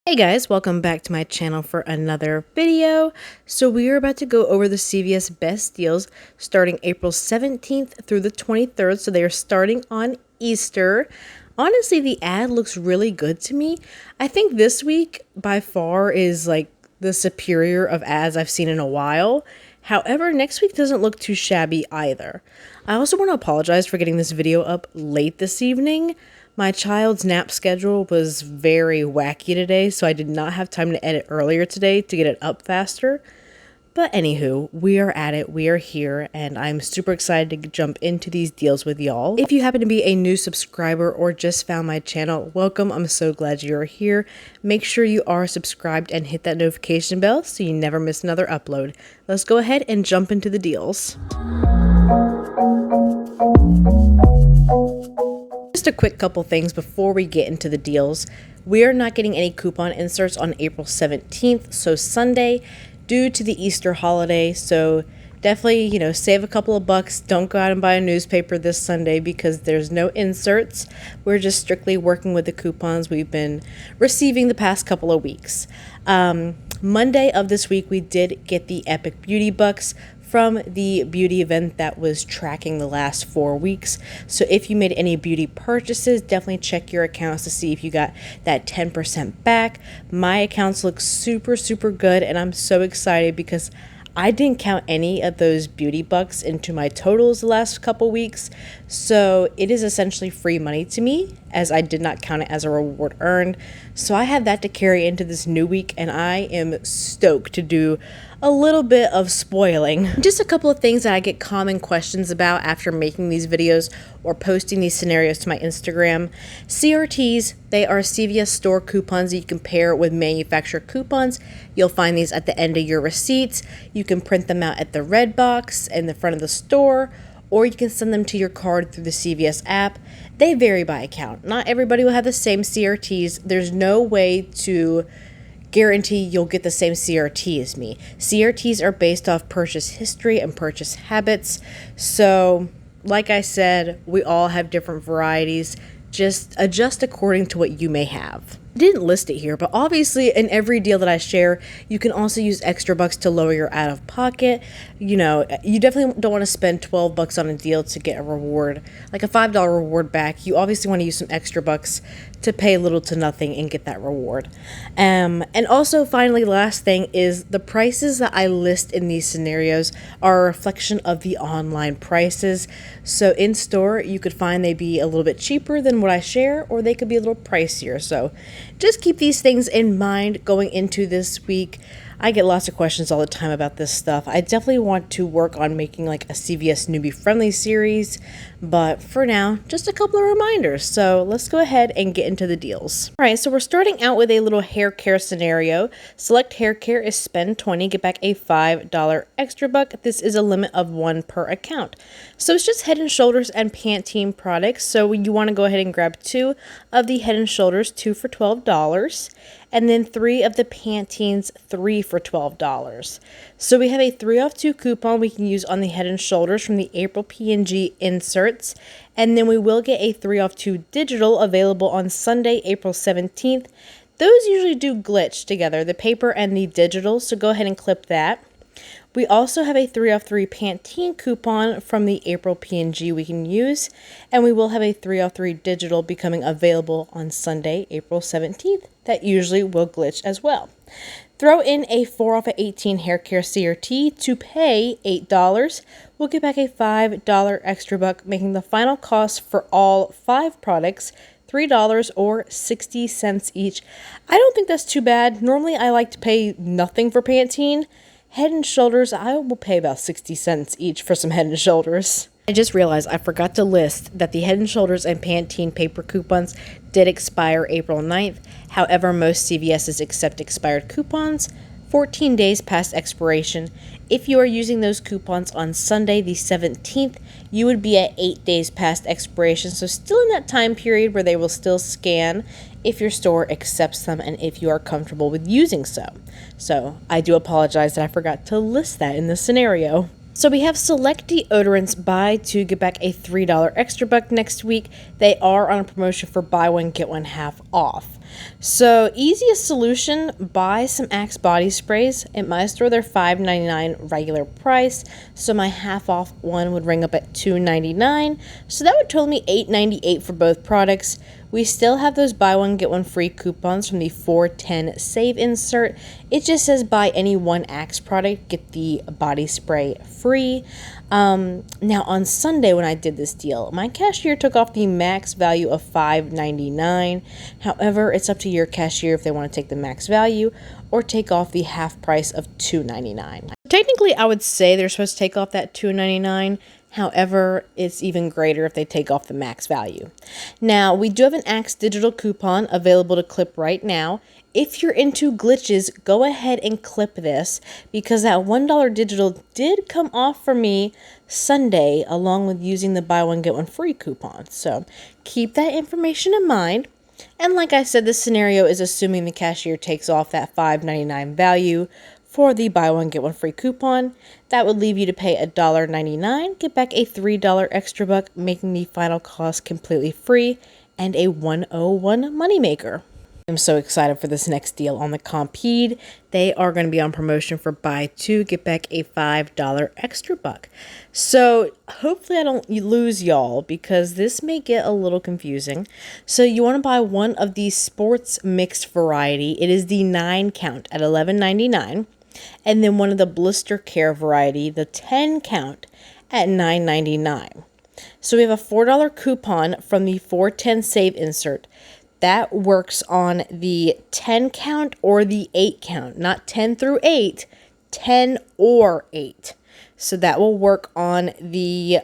Hey guys, welcome back to my channel for another video. So we are about to go over the CVS Best Deals starting April 17th through the 23rd. So they are starting on Easter. Honestly, the ad looks really good to me. I think this week by far is like the superior of ads I've seen in a while. However, next week doesn't look too shabby either. I also want to apologize for getting this video up late this evening. My child's nap schedule was very wacky today, so I did not have time to edit earlier today to get it up faster. But anywho, we are at it, we are here, and I'm super excited to jump into these deals with y'all. If you happen to be a new subscriber or just found my channel, welcome. I'm so glad you're here. Make sure you are subscribed and hit that notification bell so you never miss another upload. Let's go ahead and jump into the deals. Just a quick couple things before we get into the deals. We are not getting any coupon inserts on April 17th, so Sunday, due to the Easter holiday. So definitely, save a couple of bucks. Don't go out and buy a newspaper this Sunday because there's no inserts. We're just strictly working with the coupons we've been receiving the past couple of weeks. Monday of this week, we did get the Epic Beauty Bucks from the beauty event that was tracking the last 4 weeks. So if you made any beauty purchases, definitely check your accounts to see if you got that 10% back. My accounts look super good, and I'm so excited because I didn't count any of those beauty bucks into my totals the last couple weeks. So it is essentially free money to me, as I did not count it as a reward earned. So I have that to carry into this new week, and I am stoked to do a little bit of spoiling. Just a couple of things that I get common questions about after making these videos or posting these scenarios to my Instagram. CRTs, they are CVS store coupons that you can pair with manufacturer coupons. You'll find these at the end of your receipts. You can print them out at the red box in the front of the store, or you can send them to your card through the CVS app. They vary by account. Not everybody will have the same CRTs. There's no way to guarantee you'll get the same CRT as me. CRTs are based off purchase history and purchase habits. So, like I said, we all have different varieties. Just adjust according to what you may have. I didn't list it here, but obviously in every deal that I share, you can also use extra bucks to lower your out of pocket. You definitely don't want to spend 12 bucks on a deal to get a reward, like a $5 reward back. You obviously want to use some extra bucks to pay little to nothing and get that reward. And also, finally, last thing is the prices that I list in these scenarios are a reflection of the online prices. So in store, you could find they be a little bit cheaper than what I share, or they could be a little pricier. So just keep these things in mind going into this week. I get lots of questions all the time about this stuff. I definitely want to work on making like a CVS newbie friendly series, but for now, just a couple of reminders. So let's go ahead and get into the deals. All right, so we're starting out with a little hair care scenario. Select hair care is spend $20, get back a $5 extra buck. This is a limit of 1 per account. So it's just Head & Shoulders and Pantene products. So you want to go ahead and grab 2 of the Head & Shoulders, 2 for $12. And then 3 of the Pantenes, 3 for $12. So we have a 3 off 2 coupon we can use on the Head & Shoulders from the April P&G inserts. And then we will get a 3 off 2 digital available on Sunday, April 17th. Those usually do glitch together, the paper and the digital, so go ahead and clip that. We also have a 3 off 3 Pantene coupon from the April P&G we can use, and we will have a 3 off 3 digital becoming available on Sunday, April 17th. That usually will glitch as well. Throw in a 4 off 18 hair care CRT to pay $8. We'll get back a $5 extra buck, making the final cost for all 5 products $3 or 60 cents each. I don't think that's too bad. Normally I like to pay nothing for Pantene. Head & Shoulders, I will pay about 60 cents each for some Head & Shoulders. I just realized I forgot to list that the Head & Shoulders and Pantene paper coupons did expire April 9th. However, most CVS's accept expired coupons 14 days past expiration. If you are using those coupons on Sunday the 17th, you would be at 8 days past expiration, so still in that time period where they will still scan if your store accepts them and if you are comfortable with using so. So I do apologize that I forgot to list that in this scenario. So we have select deodorants buy 2 get back a $3 extra buck next week. They are on a promotion for buy one get one half off. So easiest solution, buy some Axe body sprays. It might throw their $5.99 regular price, so my half off one would ring up at $2.99. So that would total me $8.98 for both products. We still have those buy one get one free coupons from the 410 save insert. It just says buy any one Axe product, get the body spray free. Now on Sunday when I did this deal, my cashier took off the max value of $5.99. However, it's up to your cashier if they want to take the max value or take off the half price of $2.99. Technically, I would say they're supposed to take off that $2.99. However, it's even greater if they take off the max value. Now, we do have an Axe digital coupon available to clip right now. If you're into glitches, go ahead and clip this because that $1 digital did come off for me Sunday along with using the buy one get one free coupon. So keep that information in mind. And like I said, this scenario is assuming the cashier takes off that $5.99 value for the buy one get one free coupon. That would leave you to pay $1.99, get back a $3 extra buck, making the final cost completely free and a 101 moneymaker. I'm so excited for this next deal on the Compeed. They are going to be on promotion for buy two, get back a $5 extra buck. So hopefully I don't lose y'all because this may get a little confusing. So you want to buy one of these sports mixed variety. It is the 9 count at $11.99. And then one of the blister care variety, the 10 count at $9.99. So we have a $4 coupon from the 410 save insert. That works on the 10 count or the 8 count, not 10 through 8, 10 or 8. So that will work on the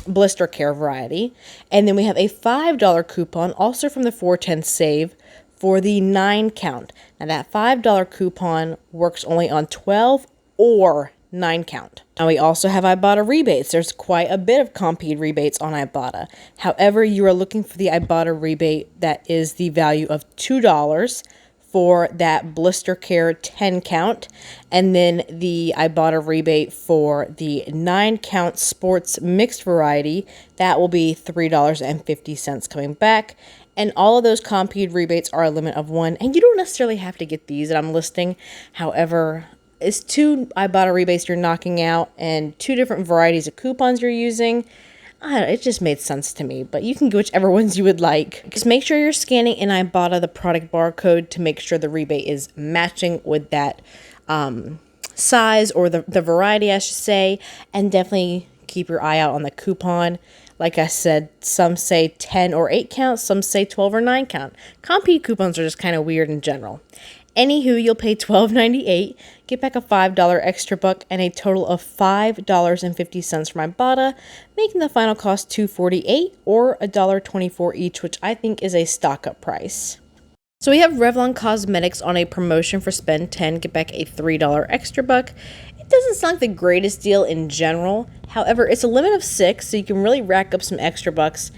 blister care variety. And then we have a $5 coupon also from the 410 save for the 9 count. Now that $5 coupon works only on 12 or 9 count. Now we also have Ibotta rebates. There's quite a bit of Compeed rebates on Ibotta. However, you are looking for the Ibotta rebate that is the value of $2 for that blister care 10 count, and then the Ibotta rebate for the 9 count sports mixed variety, that will be $3.50 coming back. And all of those Compeed rebates are a limit of 1, and you don't necessarily have to get these that I'm listing. However, it's 2 Ibotta rebates you're knocking out and 2 different varieties of coupons you're using. I don't know, it just made sense to me, but you can get whichever ones you would like. Just make sure you're scanning in Ibotta the product barcode to make sure the rebate is matching with that size or the variety, I should say, and definitely keep your eye out on the coupon. Like I said, some say 10 or 8 count, some say 12 or 9 count. Compeed coupons are just kind of weird in general. Anywho, you'll pay $12.98, get back a $5 extra buck, and a total of $5.50 from Ibotta, making the final cost $2.48 or $1.24 each, which I think is a stock-up price. So we have Revlon Cosmetics on a promotion for spend 10, get back a $3 extra buck. It doesn't sound like the greatest deal in general. However, it's a limit of 6, so you can really rack up some extra bucks.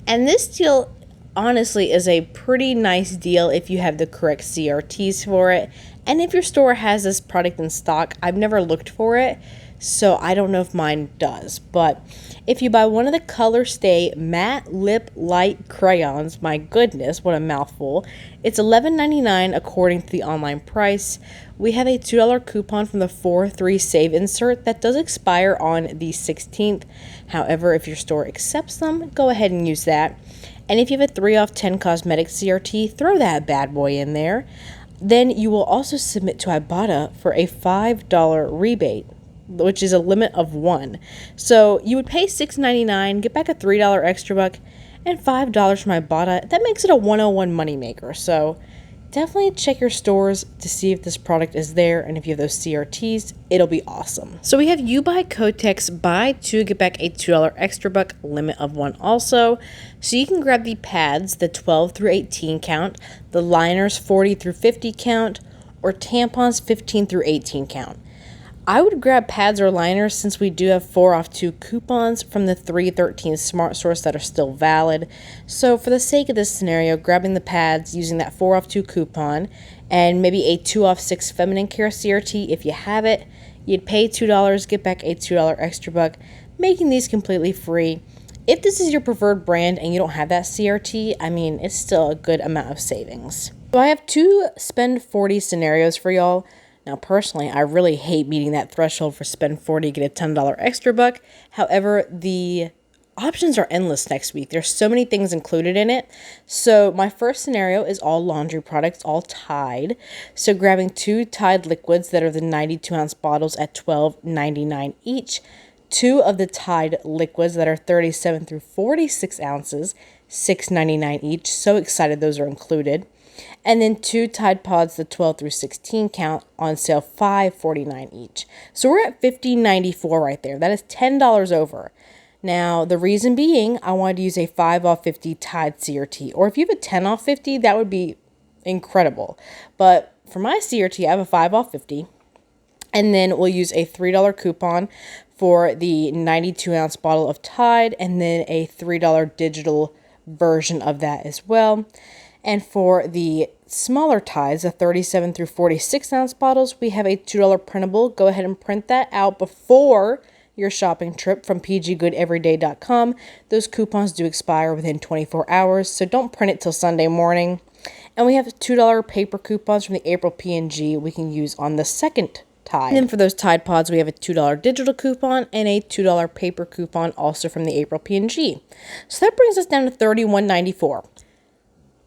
And this deal honestly is a pretty nice deal if you have the correct CRTs for it. And if your store has this product in stock, I've never looked for it, so I don't know if mine does. But if you buy one of the Color Stay Matte Lip Light Crayons, my goodness, what a mouthful, it's $11.99 according to the online price. We have a $2 coupon from the 4-3 save insert that does expire on the 16th. However, if your store accepts them, go ahead and use that. And if you have a 3 off 10 cosmetic CRT, throw that bad boy in there. Then you will also submit to Ibotta for a $5 rebate, which is a limit of 1. So you would pay $6.99, get back a $3 extra buck, and $5 from Ibotta. That makes it a 101 moneymaker. So definitely check your stores to see if this product is there, and if you have those CRTs, it'll be awesome. So we have you buy Kotex, buy 2, get back a $2 extra buck, limit of 1 also. So you can grab the pads, the 12 through 18 count, the liners 40 through 50 count, or tampons 15 through 18 count. I would grab pads or liners since we do have 4 off 2 coupons from the 313 Smart Source that are still valid. So for the sake of this scenario, grabbing the pads using that 4 off 2 coupon and maybe a 2 off 6 feminine care CRT if you have it, you'd pay $2, get back a $2 extra buck, making these completely free. If this is your preferred brand and you don't have that CRT, I mean, it's still a good amount of savings. So I have 2 spend 40 scenarios for y'all. Now, personally, I really hate meeting that threshold for spend 40, get a $10 extra buck. However, the options are endless next week. There's so many things included in it. So my first scenario is all laundry products, all Tide. So grabbing 2 Tide liquids that are the 92-ounce bottles at $12.99 each. 2 of the Tide liquids that are 37 through 46 ounces, $6.99 each. So excited those are included. And then 2 Tide Pods, the 12 through 16 count, on sale, $5.49 each. So we're at $15.94 right there. That is $10 over. Now, the reason being, I wanted to use a 5 off 50 Tide CRT. Or if you have a 10 off 50, that would be incredible. But for my CRT, I have a 5 off 50. And then we'll use a $3 coupon for the 92-ounce bottle of Tide, and then a $3 digital version of that as well. And for the smaller Tides, the 37 through 46 ounce bottles, we have a $2 printable. Go ahead and print that out before your shopping trip from pggoodeveryday.com. Those coupons do expire within 24 hours, so don't print it till Sunday morning. And we have $2 paper coupons from the April P&G we can use on the second Tide. And then for those Tide Pods, we have a $2 digital coupon and a $2 paper coupon also from the April P&G. So that brings us down to $31.94.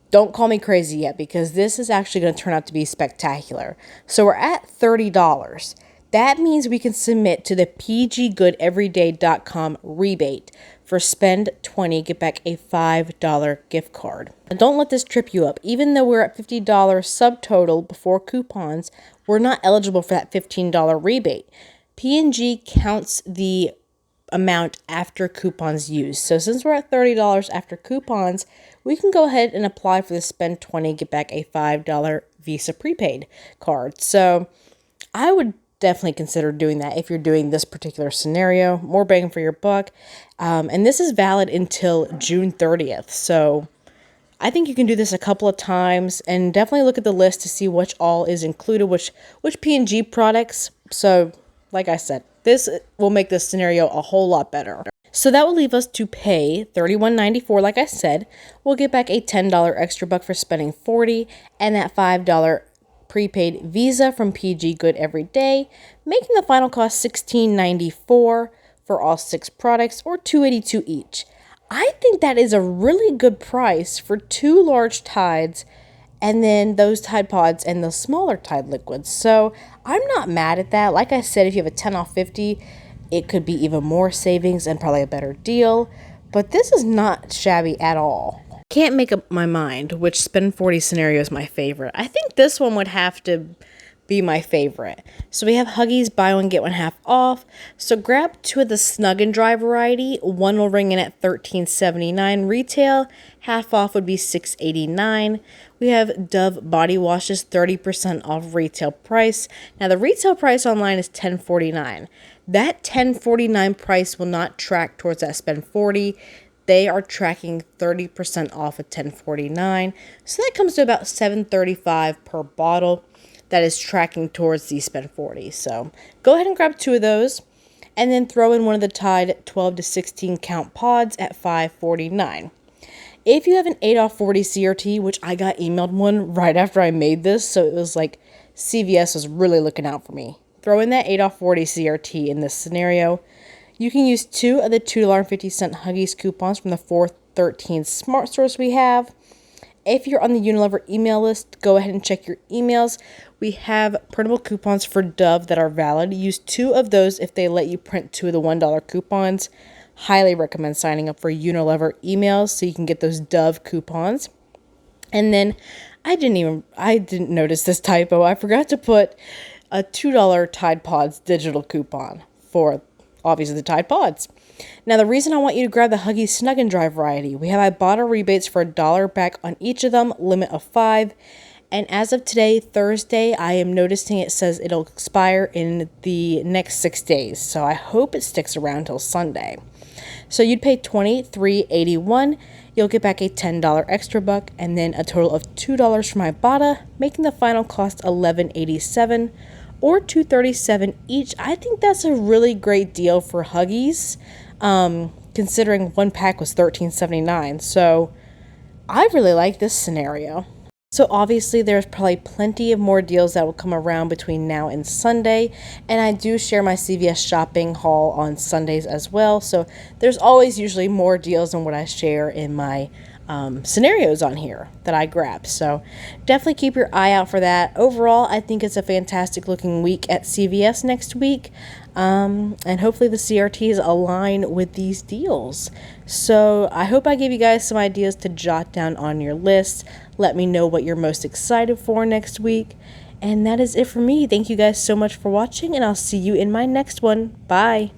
Don't call me crazy yet, because this is actually going to turn out to be spectacular. So we're at $30. That means we can submit to the pggoodeveryday.com rebate for spend 20, get back a $5 gift card. Now, don't let this trip you up. Even though we're at $50 subtotal before coupons, we're not eligible for that $15 rebate. P&G counts the amount after coupons used. So since we're at $30 after coupons, we can go ahead and apply for the spend 20, get back a $5 Visa prepaid card. So I would definitely consider doing that if you're doing this particular scenario. More bang for your buck. And this is valid until June 30th. So I think you can do this a couple of times, and definitely look at the list to see which all is included, which P&G products. So like I said, this will make this scenario a whole lot better. So that will leave us to pay $31.94. Like I said, we'll get back a $10 extra buck for spending $40, and that $5 prepaid Visa from PG Good Every Day, making the final cost $16.94 for all 6 products, or $2.82 each. I think that is a really good price for 2 large Tides, and then those Tide Pods and the smaller Tide liquids. So I'm not mad at that. Like I said, if you have a 10 off 50, it could be even more savings and probably a better deal. But this is not shabby at all. Can't make up my mind which spend 40 scenario is my favorite. I think this one would have to be my favorite. So we have Huggies buy one get one half off. So grab 2 of the Snug and Dry variety. One will ring in at $13.79 retail. Half off would be $6.89. We have Dove body washes, 30% off retail price. Now the retail price online is $10.49. That $10.49 price will not track towards that spend 40. They are tracking 30% off of $10.49. So that comes to about $7.35 per bottle. That is tracking towards the spend 40. So go ahead and grab 2 of those, and then throw in one of the Tide 12 to 16 count pods at $5.49. If you have an 8 off 40 CRT, which I got emailed one right after I made this, so it was like CVS was really looking out for me. Throw in that 8 off 40 CRT in this scenario. You can use 2 of the $2.50 Huggies coupons from the 413 Smart Stores we have. If you're on the Unilever email list, go ahead and check your emails. We have printable coupons for Dove that are valid. Use 2 of those if they let you print 2 of the $1 coupons. Highly recommend signing up for Unilever emails so you can get those Dove coupons. And then I didn't notice this typo. I forgot to put a $2 Tide Pods digital coupon for obviously the Tide Pods. Now, the reason I want you to grab the Huggies Snug and Dry variety, we have Ibotta rebates for $1 back on each of them, limit of 5. And as of today, Thursday, I am noticing it says it'll expire in the next 6 days. So I hope it sticks around till Sunday. So you'd pay $23.81. You'll get back a $10 extra buck, and then a total of $2 from Ibotta, making the final cost $11.87. Or $2.37 each. I think that's a really great deal for Huggies, considering one pack was $13.79. So I really like this scenario. So obviously there's probably plenty of more deals that will come around between now and Sunday, and I do share my CVS shopping haul on Sundays as well, so there's always usually more deals than what I share in my scenarios on here that I grab. So definitely keep your eye out for that. Overall, I think it's a fantastic looking week at CVS next week, and hopefully the CRTs align with these deals. So I hope I gave you guys some ideas to jot down on your list. Let me know what you're most excited for next week. And that is it for me. Thank you guys so much for watching, and I'll see you in my next one. Bye.